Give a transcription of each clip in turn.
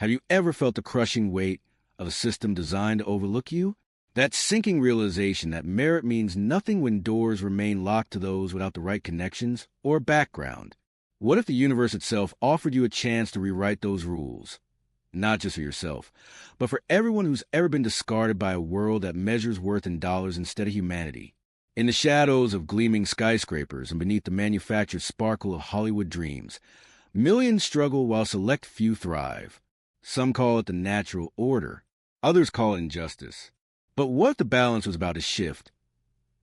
Have you ever felt the crushing weight of a system designed to overlook you? That sinking realization that merit means nothing when doors remain locked to those without the right connections or background. What if the universe itself offered you a chance to rewrite those rules? Not just for yourself, but for everyone who's ever been discarded by a world that measures worth in dollars instead of humanity. In the shadows of gleaming skyscrapers and beneath the manufactured sparkle of Hollywood dreams, millions struggle while select few thrive. Some call it the natural order. Others call it injustice. But what if the balance was about to shift?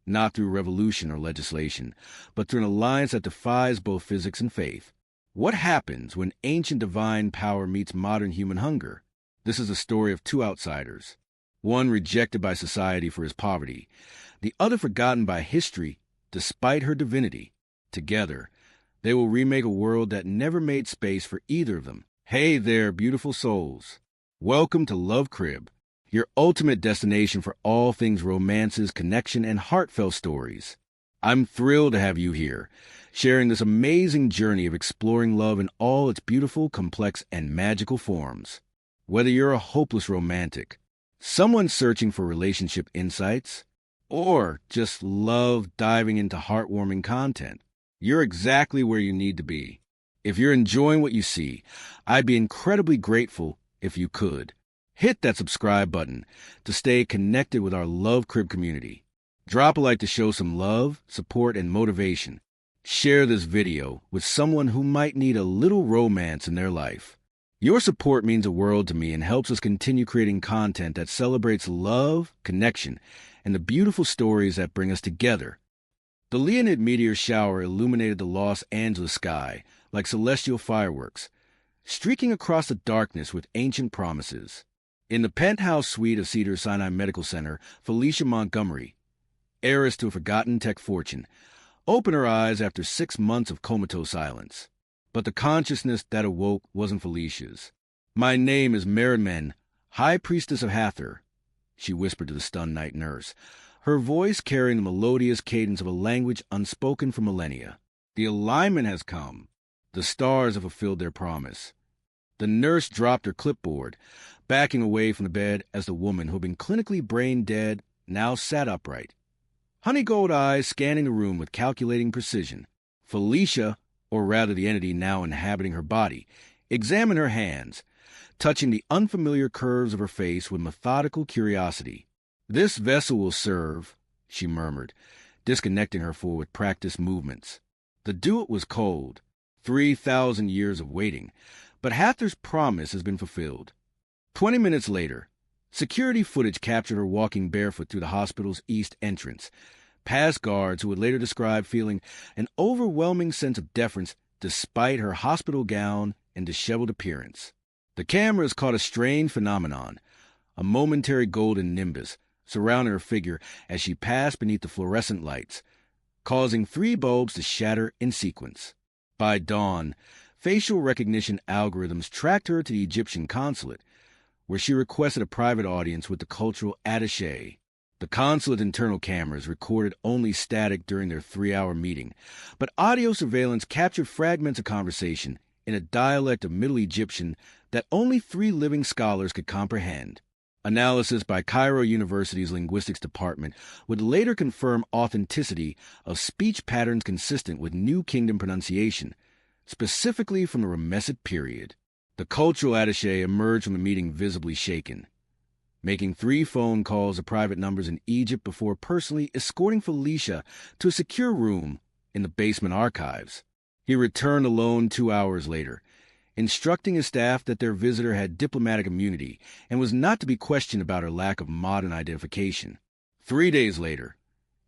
Not through revolution or legislation, but through an alliance that defies both physics and faith. What happens when ancient divine power meets modern human hunger? This is the story of two outsiders. One rejected by society for his poverty, the other forgotten by history despite her divinity. Together, they will remake a world that never made space for either of them. Hey there, beautiful souls. Welcome to Love Crib, your ultimate destination for all things romances, connection, and heartfelt stories. I'm thrilled to have you here, sharing this amazing journey of exploring love in all its beautiful, complex, and magical forms. Whether you're a hopeless romantic, someone searching for relationship insights, or just love diving into heartwarming content, you're exactly where you need to be. If you're enjoying what you see, I'd be incredibly grateful if you could hit that subscribe button to stay connected with our Love Crib community. Drop a like to show some love, support, and motivation. Share this video with someone who might need a little romance in their life. Your support means the world to me and helps us continue creating content that celebrates love, connection, and the beautiful stories that bring us together. The Leonid meteor shower illuminated the Los Angeles sky like celestial fireworks, streaking across the darkness with ancient promises. In the penthouse suite of Cedars-Sinai Medical Center, Felicia Montgomery, heiress to a forgotten tech fortune, opened her eyes after 6 months of comatose silence. But the consciousness that awoke wasn't Felicia's. "My name is Merriman, High Priestess of Hathor," she whispered to the stunned night nurse, her voice carrying the melodious cadence of a language unspoken for millennia. "The alignment has come. The stars have fulfilled their promise." The nurse dropped her clipboard, backing away from the bed as the woman who had been clinically brain dead now sat upright, honey-gold eyes scanning the room with calculating precision. Felicia, or rather the entity now inhabiting her body, examined her hands, touching the unfamiliar curves of her face with methodical curiosity. "This vessel will serve," she murmured, disconnecting her full with practiced movements. The duet was cold, 3,000 years of waiting, but Hathor's promise has been fulfilled. 20 minutes later, security footage captured her walking barefoot through the hospital's east entrance, past guards who would later describe feeling an overwhelming sense of deference despite her hospital gown and disheveled appearance. The cameras caught a strange phenomenon, a momentary golden nimbus surrounding her figure as she passed beneath the fluorescent lights, causing 3 bulbs to shatter in sequence. By dawn, facial recognition algorithms tracked her to the Egyptian consulate, where she requested a private audience with the cultural attaché. The consulate internal cameras recorded only static during their 3-hour meeting, but audio surveillance captured fragments of conversation in a dialect of Middle Egyptian that only 3 living scholars could comprehend. Analysis by Cairo University's linguistics department would later confirm authenticity of speech patterns consistent with New Kingdom pronunciation, specifically from the Ramessid period. The cultural attaché emerged from the meeting visibly shaken, making 3 phone calls to private numbers in Egypt before personally escorting Felicia to a secure room in the basement archives. He returned alone 2 hours later, instructing his staff that their visitor had diplomatic immunity and was not to be questioned about her lack of modern identification. 3 days later,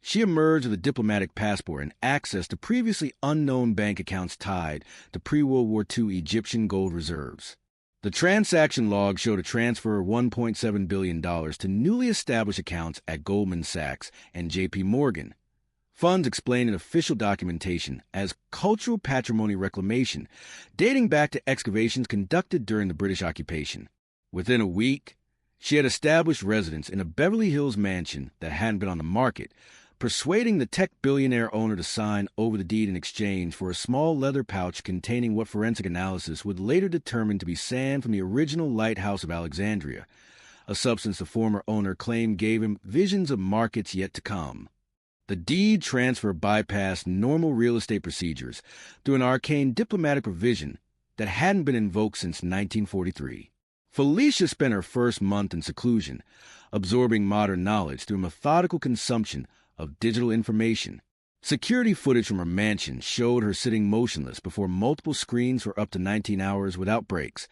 she emerged with a diplomatic passport and access to previously unknown bank accounts tied to pre-World War II Egyptian gold reserves. The transaction log showed a transfer of $1.7 billion to newly established accounts at Goldman Sachs and J.P. Morgan. Funds explained in official documentation as cultural patrimony reclamation, dating back to excavations conducted during the British occupation. Within a week, she had established residence in a Beverly Hills mansion that hadn't been on the market, persuading the tech billionaire owner to sign over the deed in exchange for a small leather pouch containing what forensic analysis would later determine to be sand from the original lighthouse of Alexandria, a substance the former owner claimed gave him visions of markets yet to come. The deed transfer bypassed normal real estate procedures through an arcane diplomatic provision that hadn't been invoked since 1943. Felicia spent her first month in seclusion, absorbing modern knowledge through a methodical consumption of digital information. Security footage from her mansion showed her sitting motionless before multiple screens for up to 19 hours without breaks,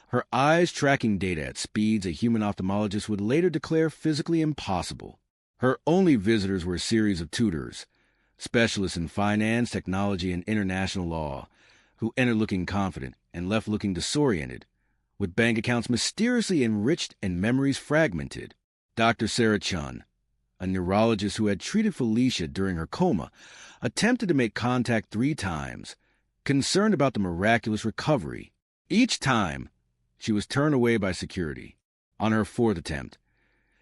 her eyes tracking data at speeds a human ophthalmologist would later declare physically impossible. Her only visitors were a series of tutors, specialists in finance, technology, and international law, who entered looking confident and left looking disoriented, with bank accounts mysteriously enriched and memories fragmented. Dr. Sarah Chun, a neurologist who had treated Felicia during her coma, attempted to make contact 3 times, concerned about the miraculous recovery. Each time, she was turned away by security. On her 4th attempt,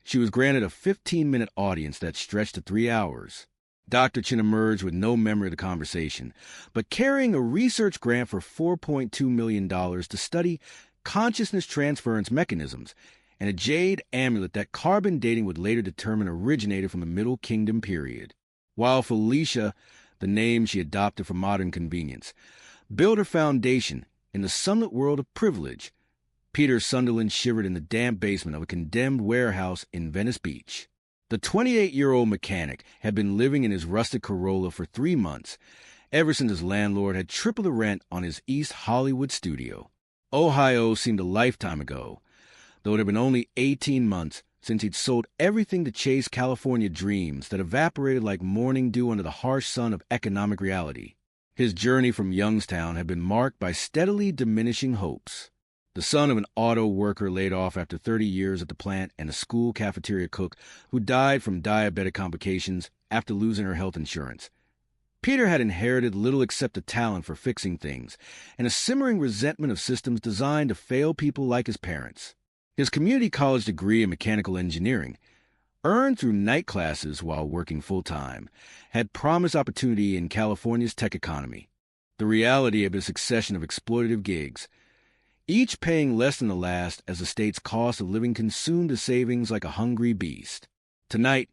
she was granted a 15-minute audience that stretched to 3 hours. Dr. Chin emerged with no memory of the conversation, but carrying a research grant for $4.2 million to study consciousness transference mechanisms and a jade amulet that carbon dating would later determine originated from the Middle Kingdom period. While Felicia, the name she adopted for modern convenience, built her foundation in the sunlit world of privilege, Peter Sunderland shivered in the damp basement of a condemned warehouse in Venice Beach. The 28-year-old mechanic had been living in his rusted Corolla for 3 months, ever since his landlord had tripled the rent on his East Hollywood studio. Ohio seemed a lifetime ago, though it had been only 18 months since he'd sold everything to chase California dreams that evaporated like morning dew under the harsh sun of economic reality. His journey from Youngstown had been marked by steadily diminishing hopes. The son of an auto worker laid off after 30 years at the plant and a school cafeteria cook who died from diabetic complications after losing her health insurance, Peter had inherited little except a talent for fixing things and a simmering resentment of systems designed to fail people like his parents. His community college degree in mechanical engineering, earned through night classes while working full-time, had promised opportunity in California's tech economy. The reality of a succession of exploitative gigs, each paying less than the last as the state's cost of living consumed his savings like a hungry beast. Tonight,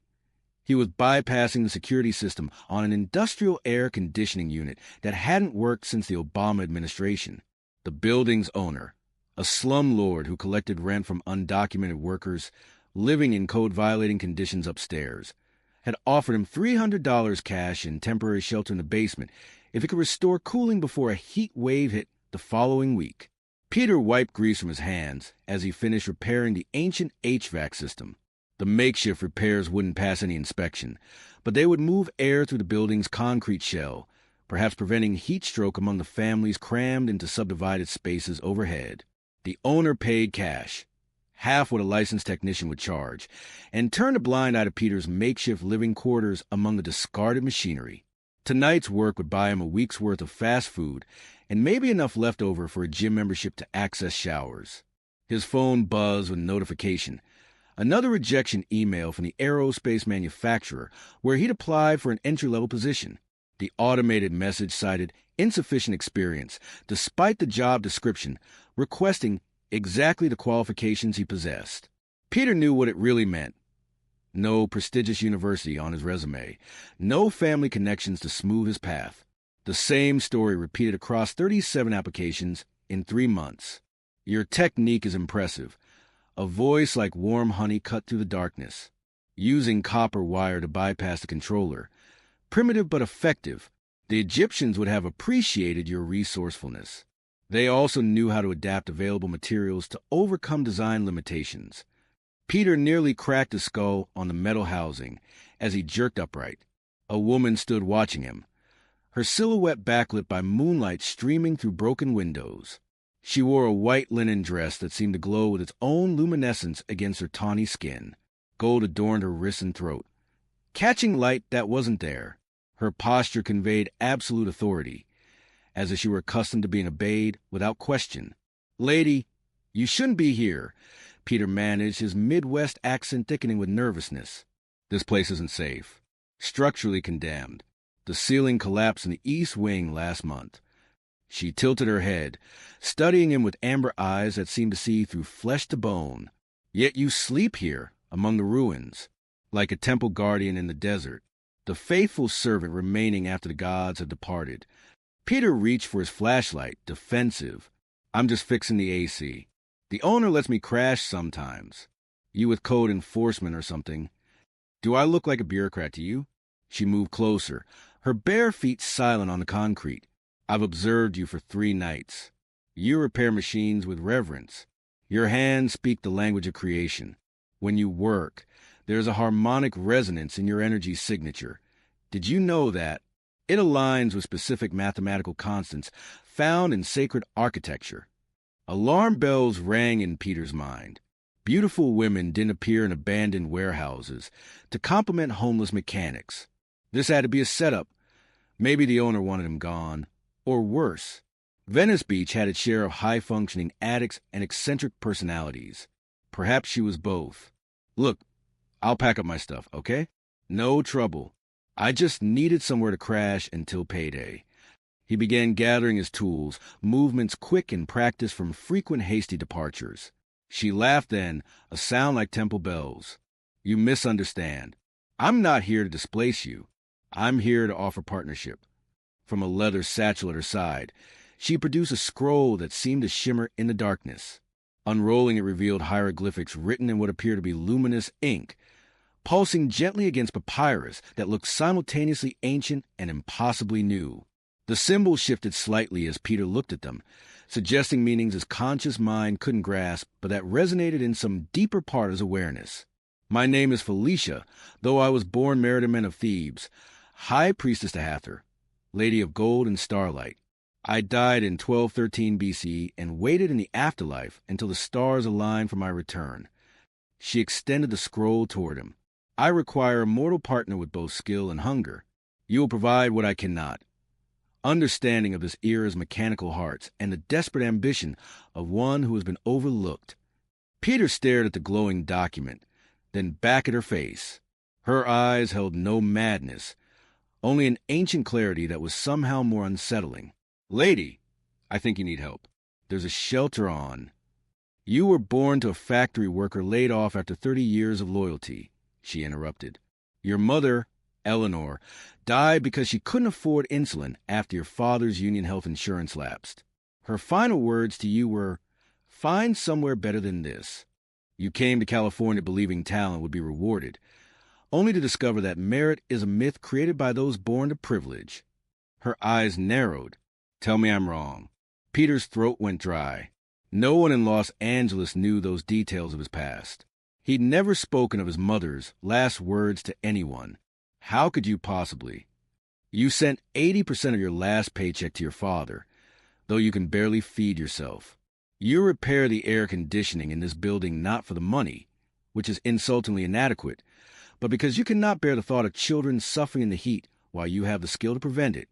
he was bypassing the security system on an industrial air conditioning unit that hadn't worked since the Obama administration. The building's owner, a slumlord who collected rent from undocumented workers living in code-violating conditions upstairs, had offered him $300 cash and temporary shelter in the basement if he could restore cooling before a heat wave hit the following week. Peter wiped grease from his hands as he finished repairing the ancient HVAC system. The makeshift repairs wouldn't pass any inspection, but they would move air through the building's concrete shell, perhaps preventing heat stroke among the families crammed into subdivided spaces overhead. The owner paid cash, half what a licensed technician would charge, and turned a blind eye to Peter's makeshift living quarters among the discarded machinery. Tonight's work would buy him a week's worth of fast food and maybe enough left over for a gym membership to access showers. His phone buzzed with notification. Another rejection email from the aerospace manufacturer where he'd applied for an entry-level position. The automated message cited insufficient experience, despite the job description, requesting exactly the qualifications he possessed. Peter knew what it really meant. No prestigious university on his resume, no family connections to smooth his path. The same story repeated across 37 applications in 3 months. Your technique is impressive. A voice like warm honey cut through the darkness. Using copper wire to bypass the controller. Primitive but effective. The Egyptians would have appreciated your resourcefulness. They also knew how to adapt available materials to overcome design limitations. Peter nearly cracked his skull on the metal housing as he jerked upright. A woman stood watching him, her silhouette backlit by moonlight streaming through broken windows. She wore a white linen dress that seemed to glow with its own luminescence against her tawny skin. Gold adorned her wrists and throat, catching light that wasn't there. Her posture conveyed absolute authority, as if she were accustomed to being obeyed without question. "Lady, you shouldn't be here," Peter managed, his Midwest accent thickening with nervousness. "This place isn't safe." structurally condemned. The ceiling collapsed in the east wing last month. She tilted her head, studying him with amber eyes that seemed to see through flesh to bone. Yet you sleep here, among the ruins, like a temple guardian in the desert, the faithful servant remaining after the gods have departed. Peter reached for his flashlight, defensive. I'm just fixing the AC. The owner lets me crash sometimes. You with code enforcement or something. Do I look like a bureaucrat to you? She moved closer, her bare feet silent on the concrete. I've observed you for 3 nights. You repair machines with reverence. Your hands speak the language of creation. When you work, there's a harmonic resonance in your energy signature. Did you know that? It aligns with specific mathematical constants found in sacred architecture. Alarm bells rang in Peter's mind. Beautiful women didn't appear in abandoned warehouses to compliment homeless mechanics. This had to be a setup. Maybe the owner wanted him gone. Or worse, Venice Beach had its share of high-functioning addicts and eccentric personalities. Perhaps she was both. Look, I'll pack up my stuff, okay? No trouble. I just needed somewhere to crash until payday. He began gathering his tools, movements quick and practiced from frequent hasty departures. She laughed then, a sound like temple bells. You misunderstand. I'm not here to displace you. I'm here to offer partnership. From a leather satchel at her side, she produced a scroll that seemed to shimmer in the darkness. Unrolling it revealed hieroglyphics written in what appeared to be luminous ink, pulsing gently against papyrus that looked simultaneously ancient and impossibly new. The symbols shifted slightly as Peter looked at them, suggesting meanings his conscious mind couldn't grasp, but that resonated in some deeper part of his awareness. My name is Felicia, though I was born Merriman of Thebes, High Priestess to Hathor, Lady of Gold and Starlight. I died in 1213 BC and waited in the afterlife until the stars aligned for my return. She extended the scroll toward him. I require a mortal partner with both skill and hunger. You will provide what I cannot. Understanding of this era's mechanical hearts and the desperate ambition of one who has been overlooked. Peter stared at the glowing document, then back at her face. Her eyes held no madness, only an ancient clarity that was somehow more unsettling. Lady, I think you need help. There's a shelter on. You were born to a factory worker laid off after 30 years of loyalty, she interrupted. Your mother, Eleanor, died because she couldn't afford insulin after your father's union health insurance lapsed. Her final words to you were, find somewhere better than this. You came to California believing talent would be rewarded, only to discover that merit is a myth created by those born to privilege. Her eyes narrowed. Tell me I'm wrong. Peter's throat went dry. No one in Los Angeles knew those details of his past. He'd never spoken of his mother's last words to anyone. How could you possibly? You sent 80% of your last paycheck to your father, though you can barely feed yourself. You repair the air conditioning in this building not for the money, which is insultingly inadequate, but because you cannot bear the thought of children suffering in the heat while you have the skill to prevent it.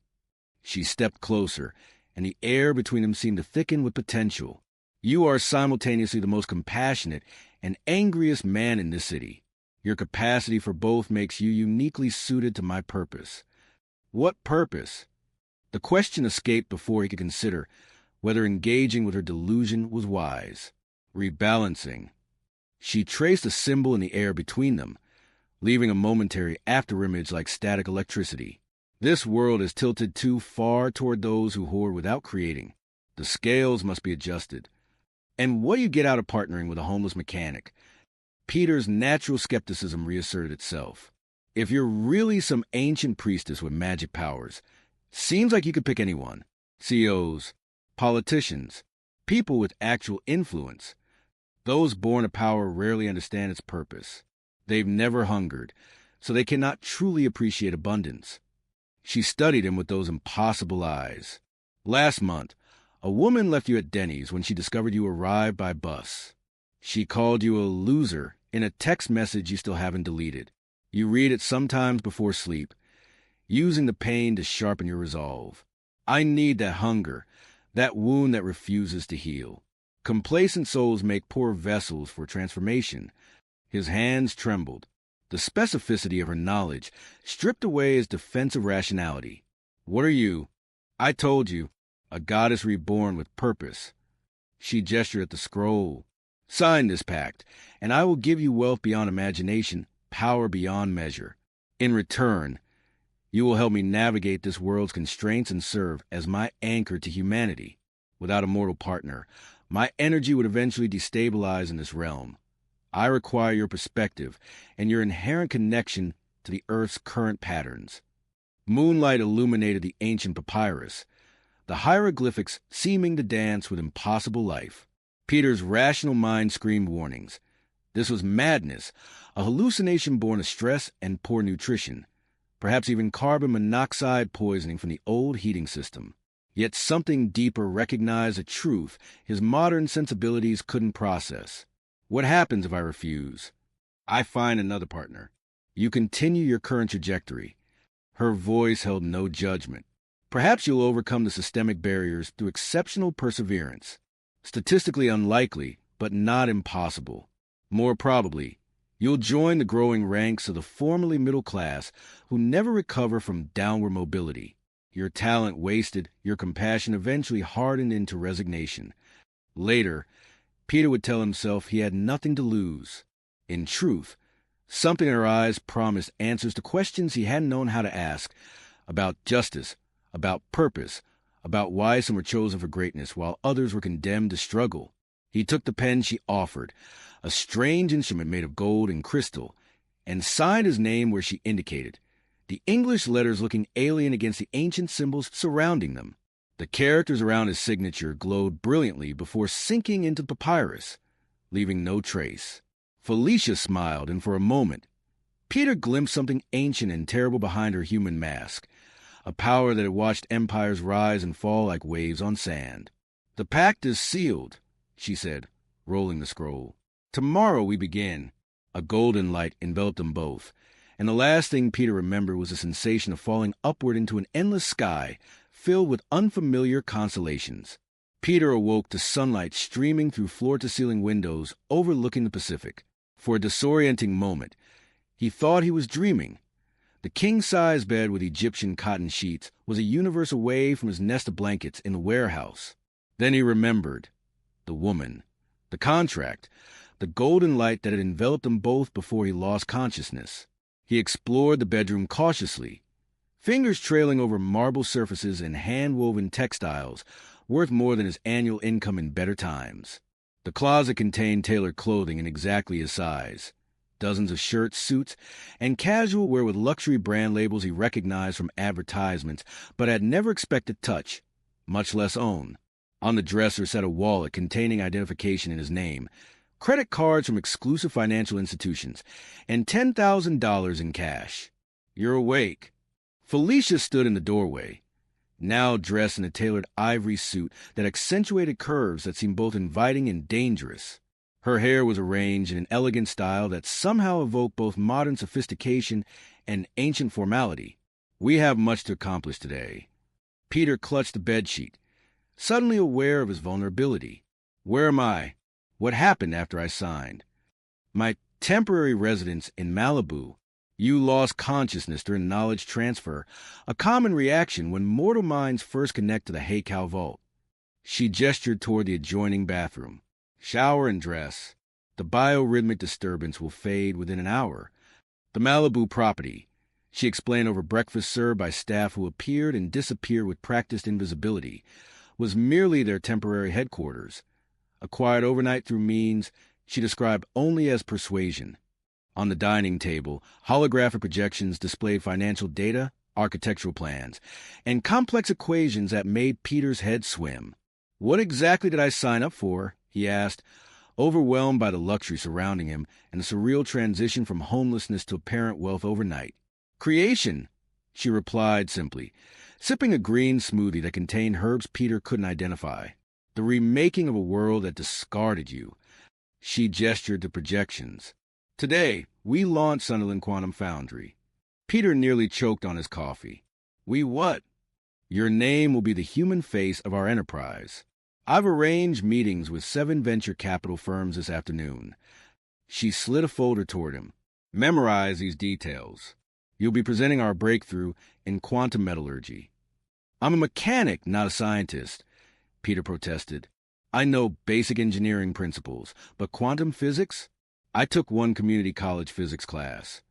She stepped closer, and the air between them seemed to thicken with potential. You are simultaneously the most compassionate and angriest man in this city. Your capacity for both makes you uniquely suited to my purpose. What purpose? The question escaped before he could consider whether engaging with her delusion was wise. Rebalancing. She traced a symbol in the air between them, leaving a momentary afterimage like static electricity. This world is tilted too far toward those who hoard without creating. The scales must be adjusted. And what do you get out of partnering with a homeless mechanic? Peter's natural skepticism reasserted itself. If you're really some ancient priestess with magic powers, seems like you could pick anyone. CEOs, politicians, people with actual influence. Those born of power rarely understand its purpose. They've never hungered, so they cannot truly appreciate abundance. She studied him with those impossible eyes. Last month, a woman left you at Denny's when she discovered you arrived by bus. She called you a loser in a text message you still haven't deleted. You read it sometimes before sleep, using the pain to sharpen your resolve. I need that hunger, that wound that refuses to heal. Complacent souls make poor vessels for transformation. His hands trembled. the specificity of her knowledge stripped away his defensive rationality. "What are you?" "I told you, a goddess reborn with purpose." She gestured at the scroll. "Sign this pact, and I will give you wealth beyond imagination, power beyond measure. In return, you will help me navigate this world's constraints and serve as my anchor to humanity. Without a mortal partner, my energy would eventually destabilize in this realm. I require your perspective and your inherent connection to the Earth's current patterns." Moonlight illuminated the ancient papyrus, the hieroglyphics seeming to dance with impossible life. Peter's rational mind screamed warnings. This was madness, a hallucination born of stress and poor nutrition, perhaps even carbon monoxide poisoning from the old heating system. Yet something deeper recognized a truth his modern sensibilities couldn't process. "What happens if I refuse?" "I find another partner. You continue your current trajectory." Her voice held no judgment. "Perhaps you'll overcome the systemic barriers through exceptional perseverance. Statistically unlikely, but not impossible. More probably, you'll join the growing ranks of the formerly middle class who never recover from downward mobility. Your talent wasted, your compassion eventually hardened into resignation." Later, Peter would tell himself he had nothing to lose. In truth, something in her eyes promised answers to questions he hadn't known how to ask, about justice, about purpose, about why some were chosen for greatness while others were condemned to struggle. He took the pen she offered, a strange instrument made of gold and crystal, and signed his name where she indicated, the English letters looking alien against the ancient symbols surrounding them. The characters around his signature glowed brilliantly before sinking into the papyrus, leaving no trace. Felicia smiled, and for a moment, Peter glimpsed something ancient and terrible behind her human mask, a power that had watched empires rise and fall like waves on sand. "The pact is sealed," she said, rolling the scroll. "Tomorrow we begin." A golden light enveloped them both, and the last thing Peter remembered was the sensation of falling upward into an endless sky filled with unfamiliar constellations. Peter awoke to sunlight streaming through floor-to-ceiling windows overlooking the Pacific. For a disorienting moment, he thought he was dreaming. The king-size bed with Egyptian cotton sheets was a universe away from his nest of blankets in the warehouse. Then he remembered. The woman. The contract. The golden light that had enveloped them both before he lost consciousness. He explored the bedroom cautiously, fingers trailing over marble surfaces and hand-woven textiles worth more than his annual income in better times. The closet contained tailored clothing in exactly his size, dozens of shirts, suits, and casual wear with luxury brand labels he recognized from advertisements but had never expected to touch, much less own. On the dresser sat a wallet containing identification in his name, credit cards from exclusive financial institutions, and $10,000 in cash. "You're awake." Felicia stood in the doorway, now dressed in a tailored ivory suit that accentuated curves that seemed both inviting and dangerous. Her hair was arranged in an elegant style that somehow evoked both modern sophistication and ancient formality. "We have much to accomplish today." Peter clutched the bedsheet, suddenly aware of his vulnerability. "Where am I? What happened after I signed?" "My temporary residence in Malibu." "You lost consciousness during knowledge transfer, a common reaction when mortal minds first connect to the Heikal vault." She gestured toward the adjoining bathroom. "Shower and dress. The biorhythmic disturbance will fade within an hour." The Malibu property, she explained over breakfast served by staff who appeared and disappeared with practiced invisibility, was merely their temporary headquarters, acquired overnight through means she described only as persuasion. On the dining table, holographic projections displayed financial data, architectural plans, and complex equations that made Peter's head swim. "What exactly did I sign up for?" he asked, overwhelmed by the luxury surrounding him and the surreal transition from homelessness to apparent wealth overnight. "Creation," she replied simply, sipping a green smoothie that contained herbs Peter couldn't identify. "The remaking of a world that discarded you." She gestured to projections. "Today, we launch Sunderland Quantum Foundry." Peter nearly choked on his coffee. "We what?" "Your name will be the human face of our enterprise. I've arranged meetings with 7 venture capital firms this afternoon." She slid a folder toward him. Memorize these details. You'll be presenting our breakthrough in quantum metallurgy. I'm a mechanic, not a scientist, Peter protested. I know basic engineering principles, but quantum physics? I took one community college physics class.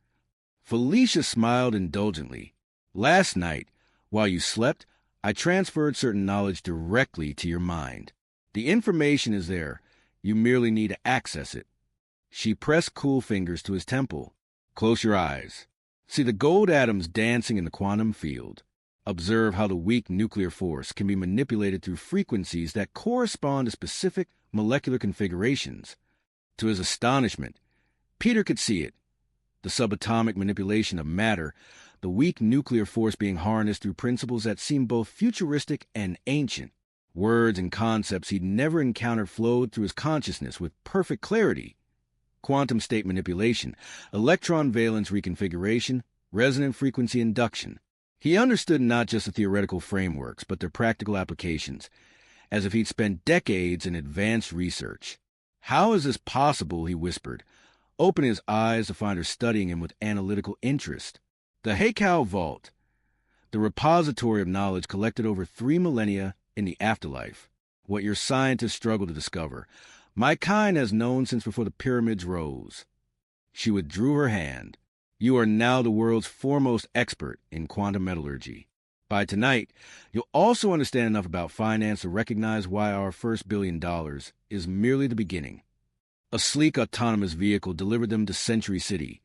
Felicia smiled indulgently. Last night, while you slept, I transferred certain knowledge directly to your mind. The information is there. You merely need to access it. She pressed cool fingers to his temple. Close your eyes. See the gold atoms dancing in the quantum field. Observe how the weak nuclear force can be manipulated through frequencies that correspond to specific molecular configurations. To his astonishment, Peter could see it. The subatomic manipulation of matter, the weak nuclear force being harnessed through principles that seem both futuristic and ancient. Words and concepts he'd never encountered flowed through his consciousness with perfect clarity. Quantum state manipulation, electron valence reconfiguration, resonant frequency induction. He understood not just the theoretical frameworks, but their practical applications, as if he'd spent decades in advanced research. How is this possible, he whispered, opening his eyes to find her studying him with analytical interest. The Heikau Vault, the repository of knowledge collected over 3 millennia in the afterlife. What your scientists struggle to discover. My kind has known since before the pyramids rose. She withdrew her hand. You are now the world's foremost expert in quantum metallurgy. By tonight, you'll also understand enough about finance to recognize why our first $1 billion is merely the beginning. A sleek autonomous vehicle delivered them to Century City,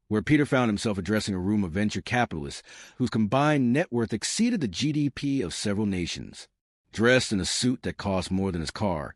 where Peter found himself addressing a room of venture capitalists whose combined net worth exceeded the GDP of several nations. Dressed in a suit that cost more than his car,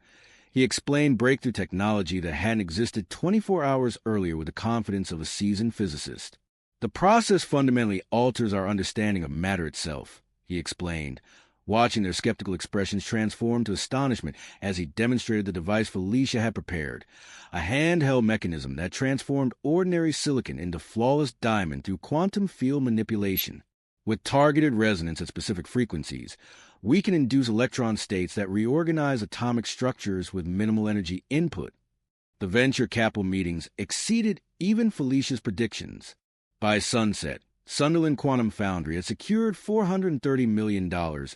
he explained breakthrough technology that hadn't existed 24 hours earlier with the confidence of a seasoned physicist. The process fundamentally alters our understanding of matter itself, he explained, watching their skeptical expressions transform to astonishment as he demonstrated the device Felicia had prepared, a handheld mechanism that transformed ordinary silicon into flawless diamond through quantum field manipulation. With targeted resonance at specific frequencies, we can induce electron states that reorganize atomic structures with minimal energy input. The venture capital meetings exceeded even Felicia's predictions. By sunset, Sunderland Quantum Foundry had secured $430 million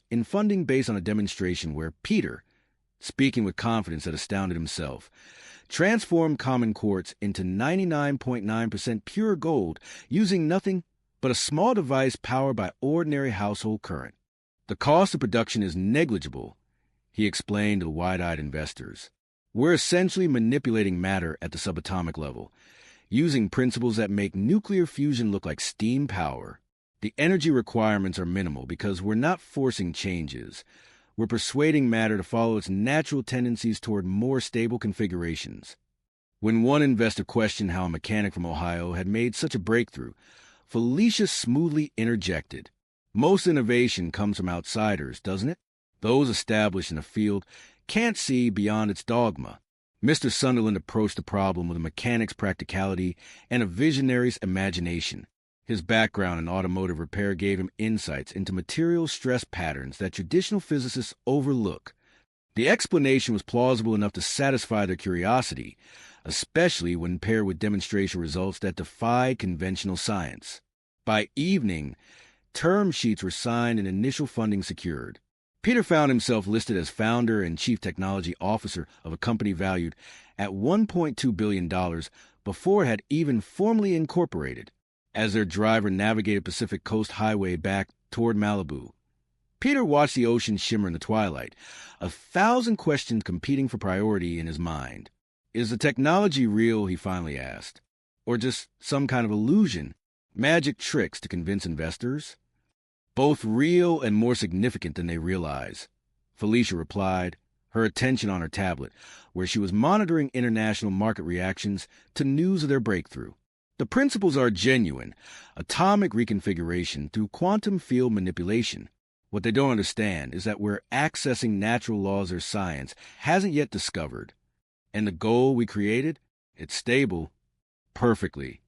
in funding based on a demonstration where Peter, speaking with confidence that astounded himself, transformed common quartz into 99.9% pure gold using nothing but a small device powered by ordinary household current. The cost of production is negligible, he explained to the wide-eyed investors. We're essentially manipulating matter at the subatomic level, using principles that make nuclear fusion look like steam power. The energy requirements are minimal because we're not forcing changes. We're persuading matter to follow its natural tendencies toward more stable configurations. When one investor questioned how a mechanic from Ohio had made such a breakthrough, Felicia smoothly interjected. Most innovation comes from outsiders, doesn't it? Those established in a field can't see beyond its dogma. Mr. Sunderland approached the problem with a mechanic's practicality and a visionary's imagination. His background in automotive repair gave him insights into material stress patterns that traditional physicists overlook. The explanation was plausible enough to satisfy their curiosity, especially when paired with demonstration results that defied conventional science. By evening, term sheets were signed and initial funding secured. Peter found himself listed as founder and chief technology officer of a company valued at $1.2 billion before it had even formally incorporated. As their driver navigated Pacific Coast Highway back toward Malibu, Peter watched the ocean shimmer in the twilight, 1,000 questions competing for priority in his mind. Is the technology real, he finally asked, or just some kind of illusion, magic tricks to convince investors? Both real and more significant than they realize, Felicia replied, her attention on her tablet, where she was monitoring international market reactions to news of their breakthrough. The principles are genuine, atomic reconfiguration through quantum field manipulation. What they don't understand is that we're accessing natural laws their science hasn't yet discovered. And the goal we created, it's stable, perfectly.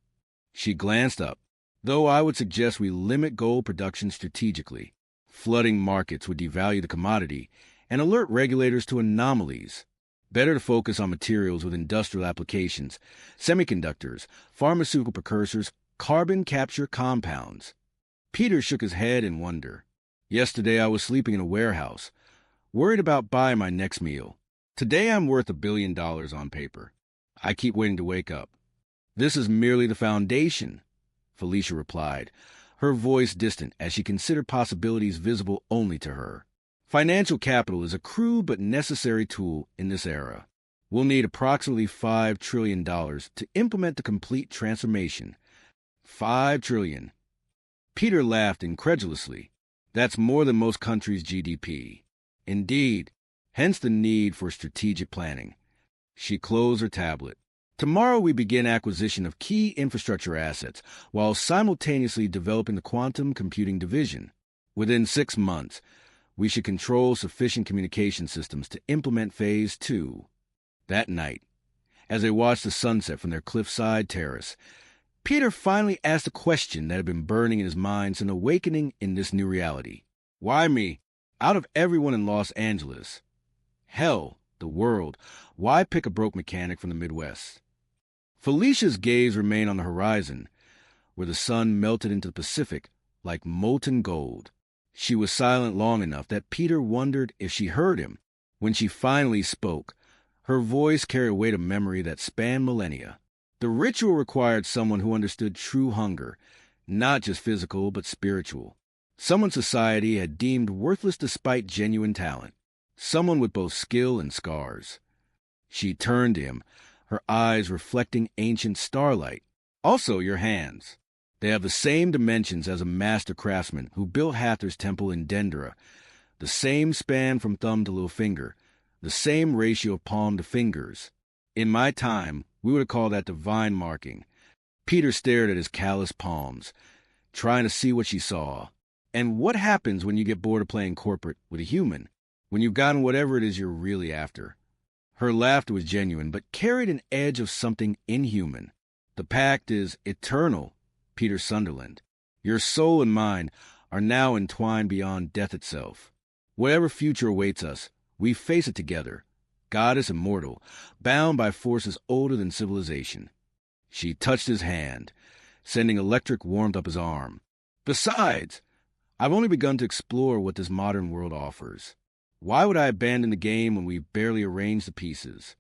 She glanced up. Though I would suggest we limit gold production strategically. Flooding markets would devalue the commodity and alert regulators to anomalies. Better to focus on materials with industrial applications, semiconductors, pharmaceutical precursors, carbon capture compounds. Peter shook his head in wonder. Yesterday I was sleeping in a warehouse, worried about buying my next meal. Today I'm worth $1 billion on paper. I keep waiting to wake up. This is merely the foundation, Felicia replied, her voice distant as she considered possibilities visible only to her. Financial capital is a crude but necessary tool in this era. We'll need approximately $5 trillion to implement the complete transformation. $5 trillion. Peter laughed incredulously. That's more than most countries' GDP. Indeed, hence the need for strategic planning. She closed her tablet. Tomorrow we begin acquisition of key infrastructure assets while simultaneously developing the quantum computing division. Within 6 months, we should control sufficient communication systems to implement Phase 2. That night, as they watched the sunset from their cliffside terrace, Peter finally asked a question that had been burning in his mind since awakening in this new reality. Why me? Out of everyone in Los Angeles, hell, the world, why pick a broke mechanic from the Midwest? Felicia's gaze remained on the horizon, where the sun melted into the Pacific like molten gold. She was silent long enough that Peter wondered if she heard him. When she finally spoke, her voice carried a weight of memory that spanned millennia. The ritual required someone who understood true hunger, not just physical but spiritual. Someone society had deemed worthless despite genuine talent. Someone with both skill and scars. She turned to him, her eyes reflecting ancient starlight. Also your hands. They have the same dimensions as a master craftsman who built Hathor's temple in Dendera, the same span from thumb to little finger, the same ratio of palm to fingers. In my time, we would have called that divine marking. Peter stared at his calloused palms, trying to see what she saw. And what happens when you get bored of playing corporate with a human? When you've gotten whatever it is you're really after? Her laughter was genuine, but carried an edge of something inhuman. The pact is eternal, Peter Sunderland. Your soul and mine are now entwined beyond death itself. Whatever future awaits us, we face it together, goddess immortal, bound by forces older than civilization. She touched his hand, sending electric warmth up his arm. Besides, I've only begun to explore what this modern world offers. Why would I abandon the game when we've barely arranged the pieces?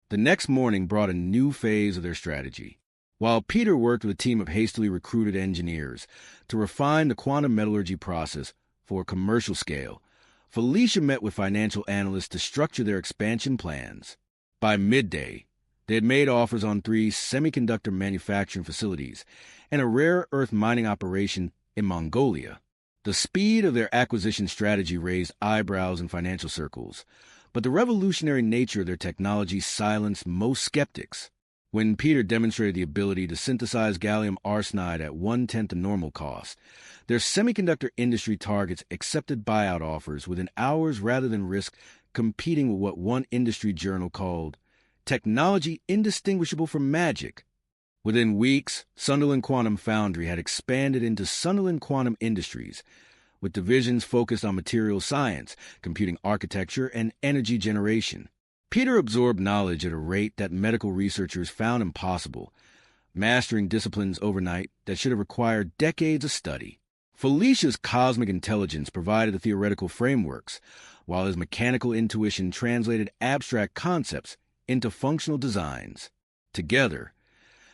The next morning brought a new phase of their strategy. While Peter worked with a team of hastily recruited engineers to refine the quantum metallurgy process for a commercial scale, Felicia met with financial analysts to structure their expansion plans. By midday, they had made offers on 3 semiconductor manufacturing facilities and a rare earth mining operation in Mongolia. The speed of their acquisition strategy raised eyebrows in financial circles, but the revolutionary nature of their technology silenced most skeptics. When Peter demonstrated the ability to synthesize gallium arsenide at 1/10 the normal cost, their semiconductor industry targets accepted buyout offers within hours rather than risk competing with what one industry journal called technology indistinguishable from magic. Within weeks, Sunderland Quantum Foundry had expanded into Sunderland Quantum Industries, with divisions focused on materials science, computing architecture, and energy generation. Peter absorbed knowledge at a rate that medical researchers found impossible, mastering disciplines overnight that should have required decades of study. Felicia's cosmic intelligence provided the theoretical frameworks, while his mechanical intuition translated abstract concepts into functional designs. Together,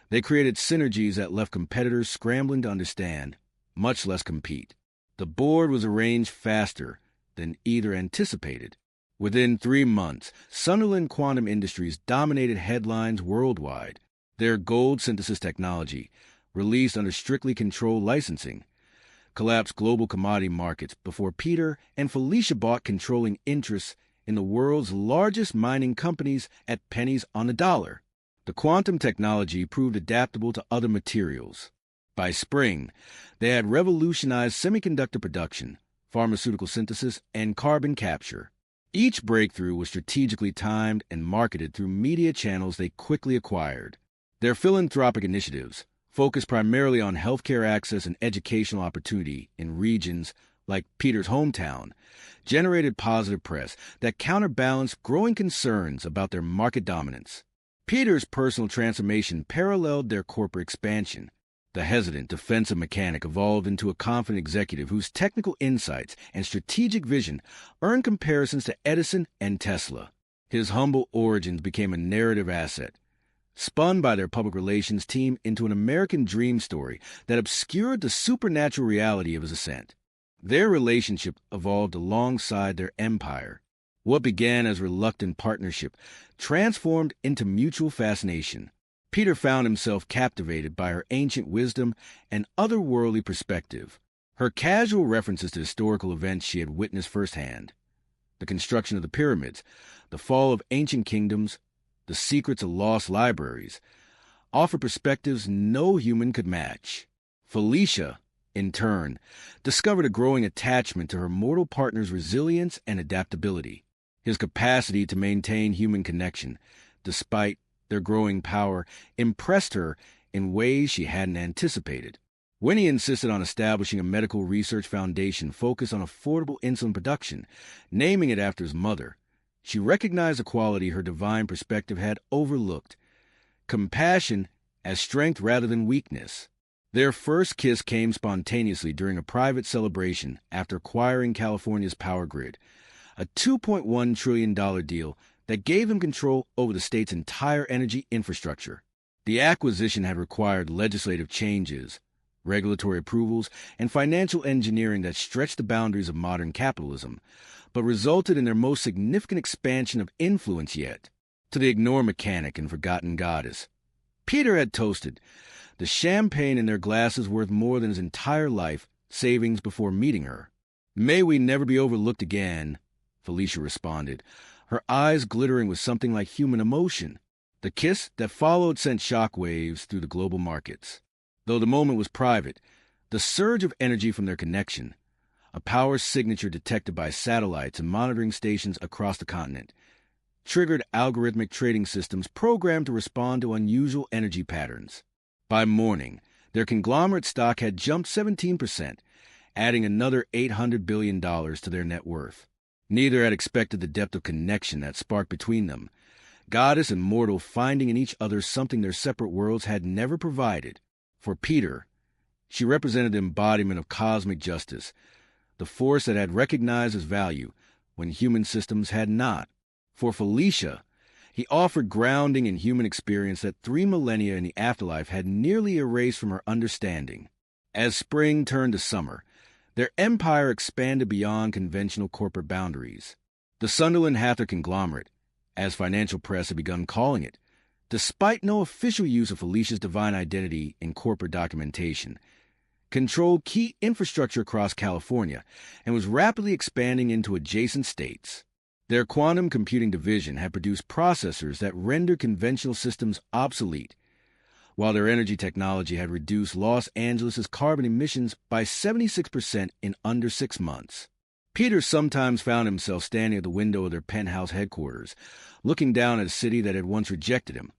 they created synergies that left competitors scrambling to understand, much less compete. The board was arranged faster than either anticipated. Within 3 months, Sunderland Quantum Industries dominated headlines worldwide. Their gold synthesis technology, released under strictly controlled licensing, collapsed global commodity markets before Peter and Felicia bought controlling interests in the world's largest mining companies at pennies on the dollar. The quantum technology proved adaptable to other materials. By spring, they had revolutionized semiconductor production, pharmaceutical synthesis, and carbon capture. Each breakthrough was strategically timed and marketed through media channels they quickly acquired. Their philanthropic initiatives focused primarily on healthcare access and educational opportunity in regions like Peter's hometown, generated positive press that counterbalanced growing concerns about their market dominance. Peter's personal transformation paralleled their corporate expansion. The hesitant, defensive mechanic evolved into a confident executive whose technical insights and strategic vision earned comparisons to Edison and Tesla. His humble origins became a narrative asset, spun by their public relations team into an American dream story that obscured the supernatural reality of his ascent. Their relationship evolved alongside their empire. What began as reluctant partnership transformed into mutual fascination. Peter found himself captivated by her ancient wisdom and otherworldly perspective, her casual references to historical events she had witnessed firsthand. The construction of the pyramids, the fall of ancient kingdoms, the secrets of lost libraries, offered perspectives no human could match. Felicia, in turn, discovered a growing attachment to her mortal partner's resilience and adaptability. His capacity to maintain human connection, despite their growing power, impressed her in ways she hadn't anticipated. When he insisted on establishing a medical research foundation focused on affordable insulin production, naming it after his mother, she recognized a quality her divine perspective had overlooked: compassion as strength rather than weakness. Their first kiss came spontaneously during a private celebration after acquiring California's power grid, a $2.1 trillion deal that gave him control over the state's entire energy infrastructure. The acquisition had required legislative changes, regulatory approvals, and financial engineering that stretched the boundaries of modern capitalism, but resulted in their most significant expansion of influence yet. To the ignored mechanic and forgotten goddess, Peter had toasted, the champagne in their glasses worth more than his entire life savings before meeting her. "May we never be overlooked again," Felicia responded, her eyes glittering with something like human emotion. The kiss that followed sent shockwaves through the global markets. Though the moment was private, the surge of energy from their connection, a power signature detected by satellites and monitoring stations across the continent, triggered algorithmic trading systems programmed to respond to unusual energy patterns. By morning, their conglomerate stock had jumped 17%, adding another $800 billion to their net worth. Neither had expected the depth of connection that sparked between them, goddess and mortal finding in each other something their separate worlds had never provided. For Peter, she represented the embodiment of cosmic justice, the force that had recognized his value when human systems had not. For Felicia, he offered grounding in human experience that 3 millennia in the afterlife had nearly erased from her understanding. As spring turned to summer, their empire expanded beyond conventional corporate boundaries. The Sunderland Hathor conglomerate, as financial press had begun calling it, despite no official use of Felicia's divine identity in corporate documentation, controlled key infrastructure across California and was rapidly expanding into adjacent states. Their quantum computing division had produced processors that rendered conventional systems obsolete, while their energy technology had reduced Los Angeles' carbon emissions by 76% in under 6 months. Peter sometimes found himself standing at the window of their penthouse headquarters, looking down at a city that had once rejected him,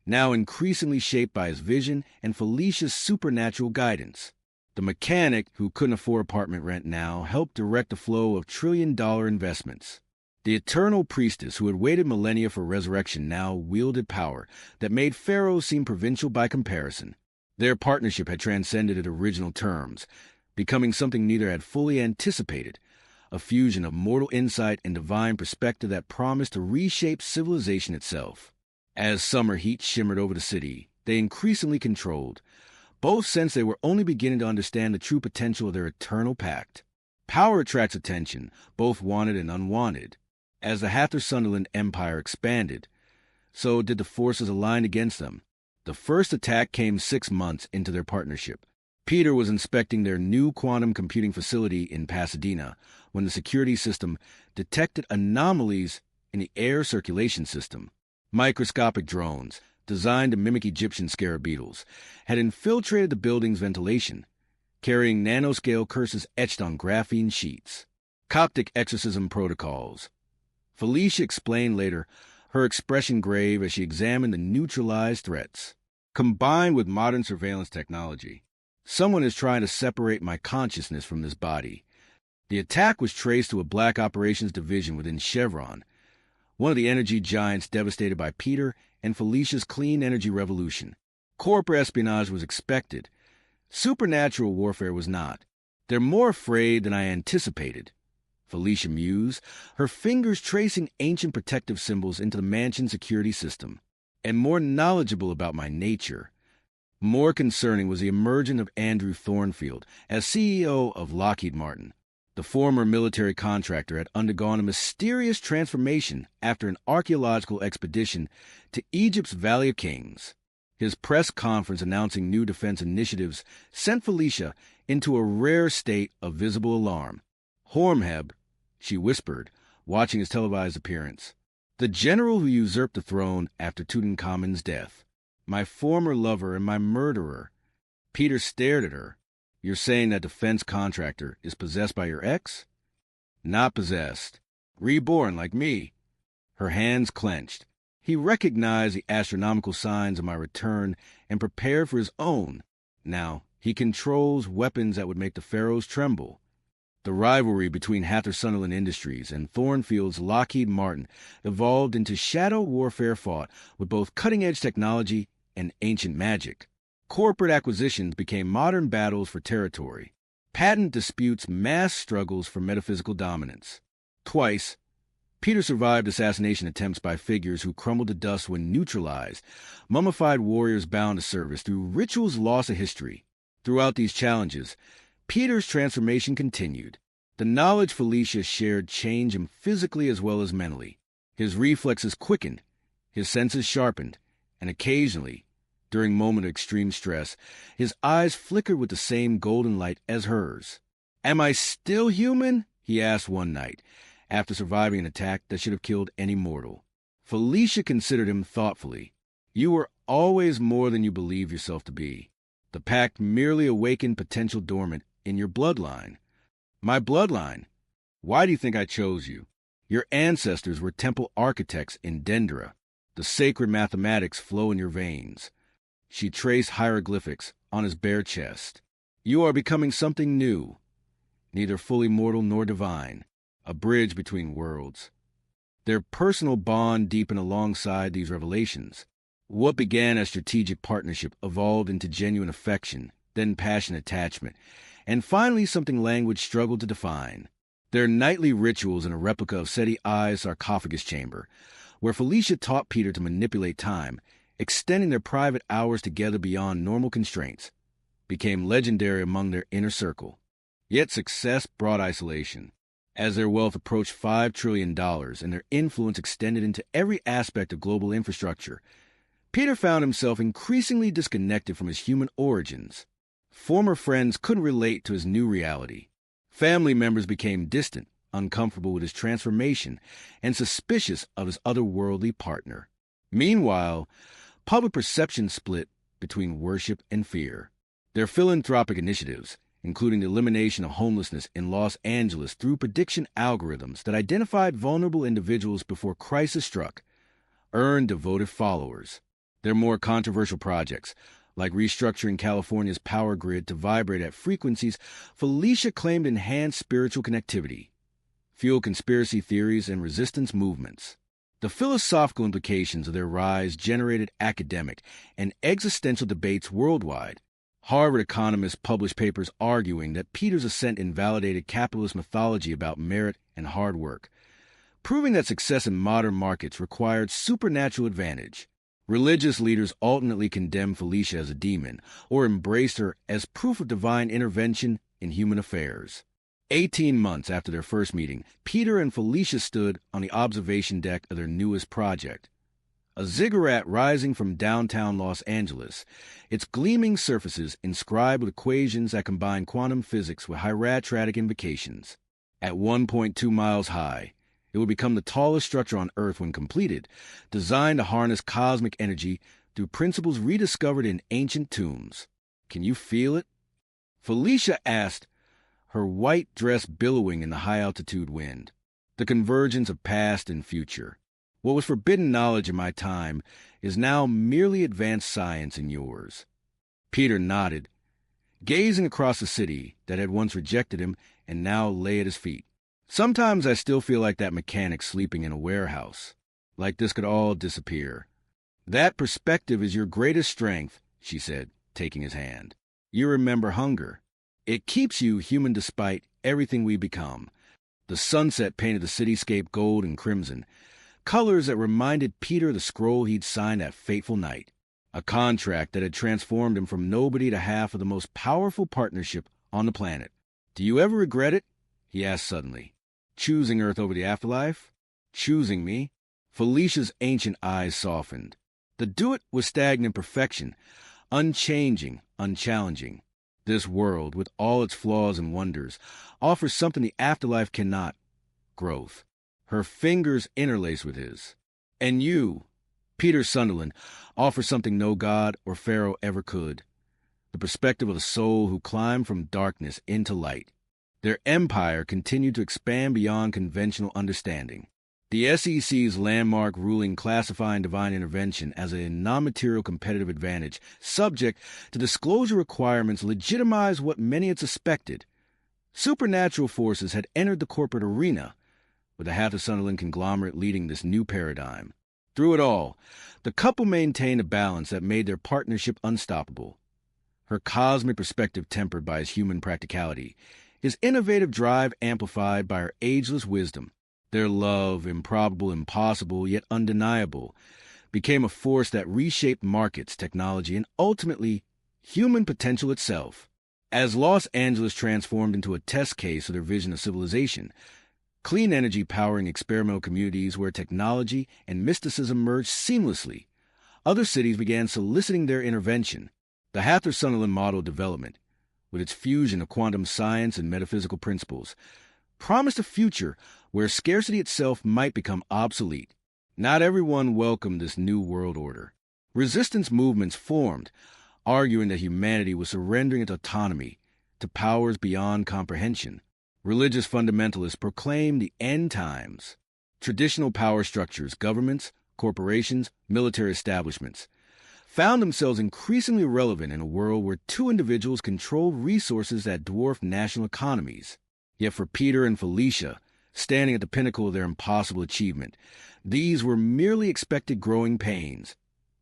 now increasingly shaped by his vision and Felicia's supernatural guidance. The mechanic, who couldn't afford apartment rent now, helped direct the flow of trillion-dollar investments. The eternal priestess who had waited millennia for resurrection now wielded power that made pharaohs seem provincial by comparison. Their partnership had transcended its original terms, becoming something neither had fully anticipated, a fusion of mortal insight and divine perspective that promised to reshape civilization itself. As summer heat shimmered over the city, they increasingly controlled. Both sensed they were only beginning to understand the true potential of their eternal pact. Power attracts attention, both wanted and unwanted. As the Hathor-Sunderland empire expanded, so did the forces aligned against them. The first attack came 6 months into their partnership. Peter was inspecting their new quantum computing facility in Pasadena when the security system detected anomalies in the air circulation system. Microscopic drones, designed to mimic Egyptian scarab beetles, had infiltrated the building's ventilation, carrying nanoscale curses etched on graphene sheets. Coptic exorcism protocols. Felicia explained later, her expression grave as she examined the neutralized threats. Combined with modern surveillance technology, someone is trying to separate my consciousness from this body, The attack was traced to a black operations division within Chevron, one of the energy giants devastated by Peter and Felicia's clean energy revolution. Corporate espionage was expected. Supernatural warfare was not. They're more afraid than I anticipated, Felicia mused, her fingers tracing ancient protective symbols into the mansion security system, and more knowledgeable about my nature. More concerning was the emergence of Andrew Thornfield as CEO of Lockheed Martin. The former military contractor had undergone a mysterious transformation after an archaeological expedition to Egypt's Valley of Kings. His press conference announcing new defense initiatives sent Felicia into a rare state of visible alarm. Hormheb, she whispered, watching his televised appearance. The general who usurped the throne after Tutankhamun's death. My former lover and my murderer. Peter stared at her. You're saying that defense contractor is possessed by your ex? Not possessed. Reborn like me. Her hands clenched. He recognized the astronomical signs of my return and prepared for his own. Now, he controls weapons that would make the pharaohs tremble. The rivalry between Hather-Sunderland Industries and Thornfield's Lockheed Martin evolved into shadow warfare fought with both cutting-edge technology and ancient magic. Corporate acquisitions became modern battles for territory. Patent disputes mass struggles for metaphysical dominance. Twice, Peter survived assassination attempts by figures who crumbled to dust when neutralized, mummified warriors bound to service through rituals lost to history. Throughout these challenges, Peter's transformation continued. The knowledge Felicia shared changed him physically as well as mentally. His reflexes quickened, his senses sharpened, and occasionally, during moments of extreme stress, his eyes flickered with the same golden light as hers. "Am I still human?" he asked one night, after surviving an attack that should have killed any mortal. Felicia considered him thoughtfully. "You were always more than you believe yourself to be. The pact merely awakened potential dormant in your bloodline." "My bloodline? Why do you think I chose you? Your ancestors were temple architects in Dendera. The sacred mathematics flow in your veins." She traced hieroglyphics on his bare chest. "You are becoming something new, neither fully mortal nor divine, a bridge between worlds." Their personal bond deepened alongside these revelations. What began as strategic partnership evolved into genuine affection, then passionate attachment, and finally something language struggled to define. Their nightly rituals in a replica of Seti I's sarcophagus chamber, where Felicia taught Peter to manipulate time, extending their private hours together beyond normal constraints, became legendary among their inner circle. Yet success brought isolation. As their wealth approached $5 trillion and their influence extended into every aspect of global infrastructure, Peter found himself increasingly disconnected from his human origins. Former friends couldn't relate to his new reality. Family members became distant, uncomfortable with his transformation, and suspicious of his otherworldly partner. Meanwhile, public perception split between worship and fear. Their philanthropic initiatives, including the elimination of homelessness in Los Angeles through prediction algorithms that identified vulnerable individuals before crisis struck, earned devoted followers. Their more controversial projects, like restructuring California's power grid to vibrate at frequencies Felicia claimed enhanced spiritual connectivity, fueled conspiracy theories and resistance movements. The philosophical implications of their rise generated academic and existential debates worldwide. Harvard economists published papers arguing that Peter's ascent invalidated capitalist mythology about merit and hard work, proving that success in modern markets required supernatural advantage. Religious leaders alternately condemned Felicia as a demon or embraced her as proof of divine intervention in human affairs. 18 months after their first meeting, Peter and Felicia stood on the observation deck of their newest project, a ziggurat rising from downtown Los Angeles, its gleaming surfaces inscribed with equations that combine quantum physics with hieratic invocations. At 1.2 miles high, it would become the tallest structure on Earth when completed, designed to harness cosmic energy through principles rediscovered in ancient tombs. "Can you feel it?" Felicia asked, her white dress billowing in the high-altitude wind. "The convergence of past and future. What was forbidden knowledge in my time is now merely advanced science in yours." Peter nodded. gazing across the city that had once rejected him and now lay at his feet. Sometimes I still feel like that mechanic sleeping in a warehouse, like this could all disappear. That perspective is your greatest strength, she said, taking his hand. You remember hunger. It keeps you human despite everything we become. The sunset painted the cityscape gold and crimson, colors that reminded Peter of the scroll he'd signed that fateful night, a contract that had transformed him from nobody to half of the most powerful partnership on the planet. Do you ever regret it? He asked suddenly. Choosing Earth over the afterlife? Choosing me? Felicia's ancient eyes softened. The do-it was stagnant perfection, unchanging, unchallenging. This world, with all its flaws and wonders, offers something the afterlife cannot: growth. Her fingers interlaced with his. And you, Peter Sunderland, offer something no god or pharaoh ever could: the perspective of a soul who climbed from darkness into light. Their empire continued to expand beyond conventional understanding. The SEC's landmark ruling classifying divine intervention as a non-material competitive advantage subject to disclosure requirements legitimized what many had suspected. Supernatural forces had entered the corporate arena, with the Hather Sunderland conglomerate leading this new paradigm. Through it all, the couple maintained a balance that made their partnership unstoppable. Her cosmic perspective tempered by his human practicality, his innovative drive amplified by her ageless wisdom. Their love, improbable, impossible, yet undeniable, became a force that reshaped markets, technology, and ultimately human potential itself. As Los Angeles transformed into a test case of their vision of civilization, clean energy powering experimental communities where technology and mysticism merged seamlessly, other cities began soliciting their intervention. The Hather Sunderland model development, with its fusion of quantum science and metaphysical principles, promised a future where scarcity itself might become obsolete. Not everyone welcomed this new world order. Resistance movements formed, arguing that humanity was surrendering its autonomy to powers beyond comprehension. Religious fundamentalists proclaimed the end times. Traditional power structures, governments, corporations, military establishments, found themselves increasingly relevant in a world where two individuals controlled resources that dwarfed national economies. Yet for Peter and Felicia, standing at the pinnacle of their impossible achievement, these were merely expected growing pains,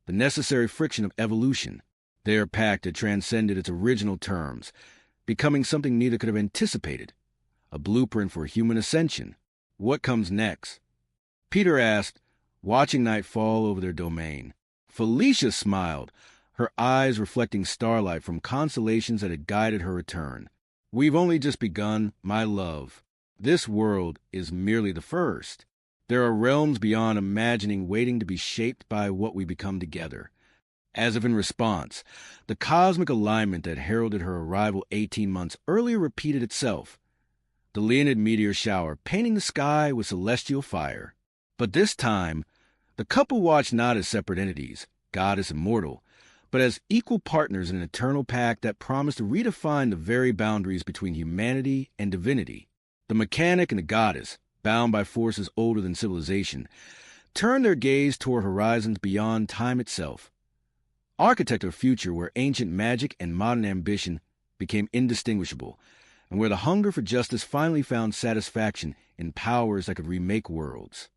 the necessary friction of evolution. Their pact had transcended its original terms, becoming something neither could have anticipated, a blueprint for human ascension. What comes next? Peter asked, watching night fall over their domain. Felicia smiled, her eyes reflecting starlight from constellations that had guided her return. We've only just begun, my love. This world is merely the first. There are realms beyond imagining waiting to be shaped by what we become together. As if in response, the cosmic alignment that heralded her arrival 18 months earlier repeated itself. The Leonid meteor shower painting the sky with celestial fire. But this time, the couple watched not as separate entities, goddess and mortal, but as equal partners in an eternal pact that promised to redefine the very boundaries between humanity and divinity. The mechanic and the goddess, bound by forces older than civilization, turned their gaze toward horizons beyond time itself. Architect of a future where ancient magic and modern ambition became indistinguishable, and where the hunger for justice finally found satisfaction in powers that could remake worlds.